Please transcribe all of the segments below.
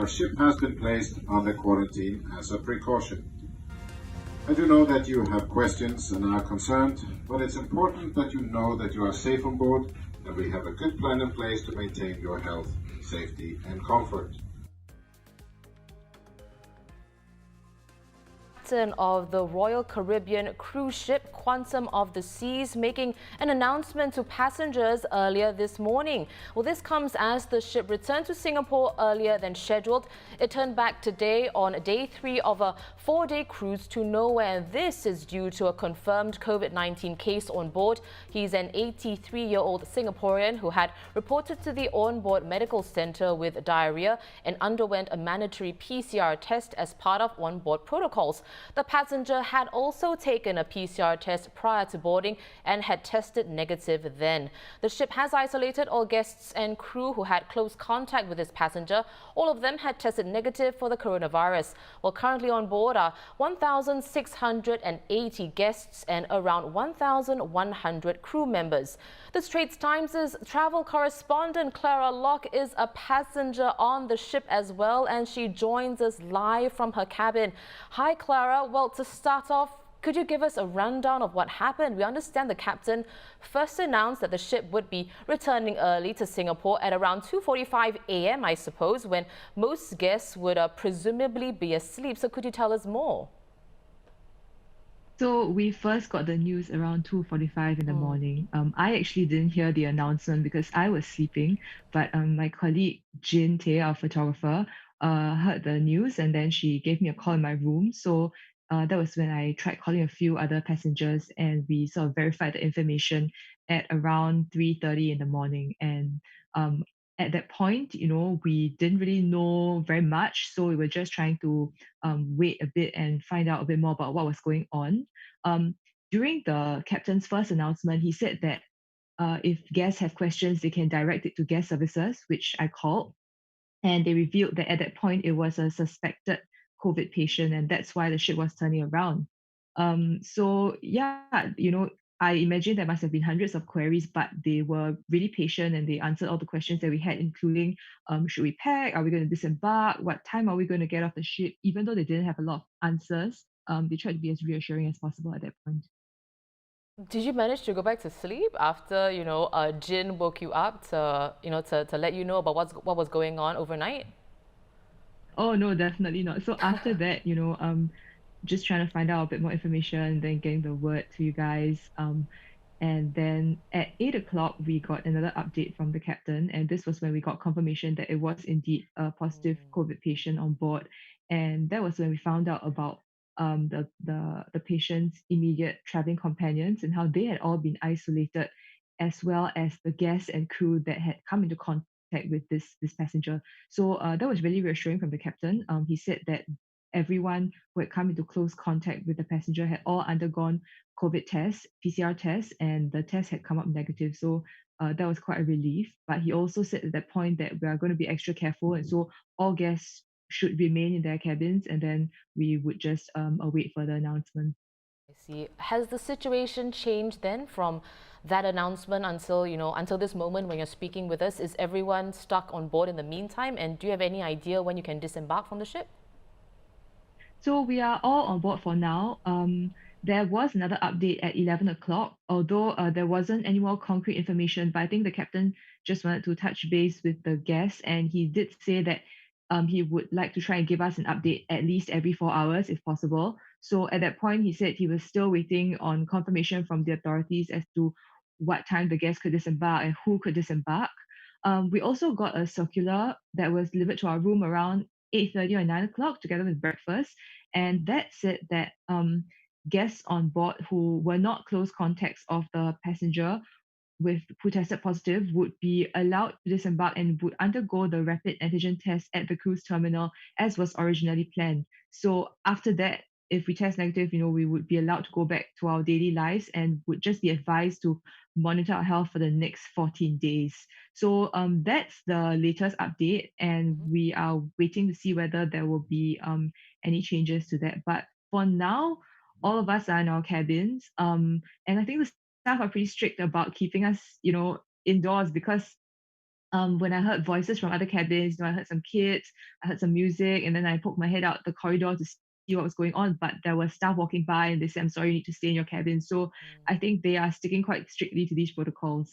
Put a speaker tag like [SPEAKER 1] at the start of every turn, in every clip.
[SPEAKER 1] our ship has been placed under quarantine as a precaution. I do know that you have questions and are concerned, but it's important that you know that you are safe on board and we have a good plan in place to maintain your health, safety, and comfort.
[SPEAKER 2] Captain of the Royal Caribbean cruise ship Quantum of the Seas making an announcement to passengers earlier this morning. Well, this comes as the ship returned to Singapore earlier than scheduled. It turned back today on day 3 of a 4-day cruise to nowhere. And this is due to a confirmed COVID-19 case on board. He's an 83-year-old Singaporean who had reported to the onboard medical center with diarrhea and underwent a mandatory PCR test as part of onboard protocols. The passenger had also taken a PCR test prior to boarding and had tested negative then. The ship has isolated all guests and crew who had close contact with this passenger. All of them had tested negative for the coronavirus. Well, currently on board are 1,680 guests and around 1,100 crew members. The Straits Times' travel correspondent Clara Locke is a passenger on the ship as well, and she joins us live from her cabin. Hi, Clara. Well, to start off, could you give us a rundown of what happened? We understand the captain first announced that the ship would be returning early to Singapore at around 2:45 a.m., I suppose, when most guests would presumably be asleep. So could you tell us more?
[SPEAKER 3] So we first got the news around 2:45 in the morning. I actually didn't hear the announcement because I was sleeping, but my colleague Jin Tay, our photographer, heard the news and then she gave me a call in my room. So that was when I tried calling a few other passengers and we sort of verified the information at around 3:30 in the morning. And um, at that point, we didn't really know very much, so we were just trying to wait a bit and find out a bit more about what was going on. Um, During the captain's first announcement, he said that if guests have questions, they can direct it to guest services, which I called. And they revealed that at that point, it was a suspected COVID patient, and that's why the ship was turning around. So, yeah, I imagine there must have been hundreds of queries, but they were really patient and they answered all the questions that we had, including should we pack? Are we going to disembark? What time are we going to get off the ship? Even though they didn't have a lot of answers, they tried to be as reassuring as possible at that point.
[SPEAKER 2] Did you manage to go back to sleep after, Jin woke you up to let you know about what was going on overnight?
[SPEAKER 3] Oh no, definitely not. So after that, just trying to find out a bit more information, then getting the word to you guys. And then at 8 o'clock, we got another update from the captain, and this was when we got confirmation that it was indeed a positive COVID patient on board, and that was when we found out about the patient's immediate traveling companions and how they had all been isolated, as well as the guests and crew that had come into contact with this passenger. So that was really reassuring from the captain. He said that everyone who had come into close contact with the passenger had all undergone COVID tests, PCR tests, and the test had come up negative. So that was quite a relief. But he also said at that point that we are going to be extra careful, and so all guests should remain in their cabins, and then we would just await further announcement.
[SPEAKER 2] I see. Has the situation changed then from that announcement until this moment when you're speaking with us? Is everyone stuck on board in the meantime? And do you have any idea when you can disembark from the ship?
[SPEAKER 3] So we are all on board for now. There was another update at 11 o'clock, although there wasn't any more concrete information, but I think the captain just wanted to touch base with the guests, and he did say that he would like to try and give us an update at least every 4 hours if possible. So at that point, he said he was still waiting on confirmation from the authorities as to what time the guests could disembark and who could disembark. We also got a circular that was delivered to our room around 8:30 or 9 o'clock together with breakfast. And that said that guests on board who were not close contacts of the passenger with who tested positive would be allowed to disembark and would undergo the rapid antigen test at the cruise terminal as was originally planned. So after that, if we test negative, we would be allowed to go back to our daily lives and would just be advised to monitor our health for the next 14 days. So that's the latest update, and we are waiting to see whether there will be any changes to that. But for now, all of us are in our cabins, and I think the staff are pretty strict about keeping us, indoors because when I heard voices from other cabins. I heard some kids, I heard some music, and then I poked my head out the corridor to see what was going on. But there were staff walking by, and they said, "I'm sorry, you need to stay in your cabin." So I think they are sticking quite strictly to these protocols.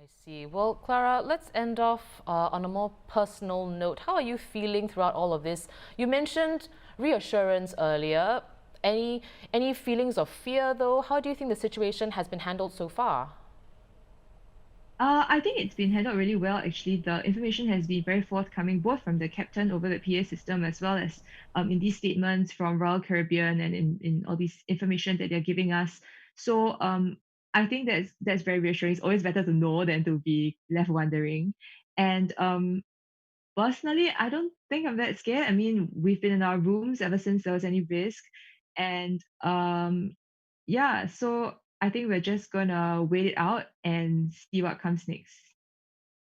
[SPEAKER 2] I see. Well, Clara, let's end off on a more personal note. How are you feeling throughout all of this? You mentioned reassurance earlier. Any feelings of fear, though? How do you think the situation has been handled so far?
[SPEAKER 3] I think it's been handled really well, actually. The information has been very forthcoming, both from the captain over the PA system as well as in these statements from Royal Caribbean and in all these information that they're giving us. So I think that's very reassuring. It's always better to know than to be left wondering. And personally, I don't think I'm that scared. I mean, we've been in our rooms ever since there was any risk. And yeah, so I think we're just gonna wait it out and see what comes next.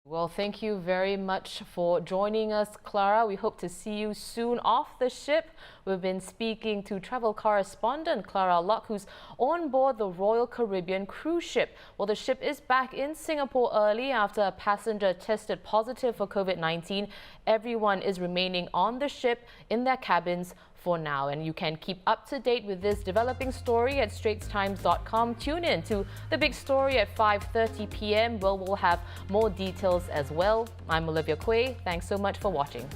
[SPEAKER 2] Well, thank you very much for joining us, Clara. We hope to see you soon off the ship. We've been speaking to travel correspondent Clara Locke, who's on board the Royal Caribbean cruise ship. Well, the ship is back in Singapore early after a passenger tested positive for COVID-19. Everyone is remaining on the ship in their cabins for now, and you can keep up to date with this developing story at straitstimes.com. Tune in to the big story at 5:30 p.m. where we'll have more details as well. I'm Olivia Quay. Thanks so much for watching.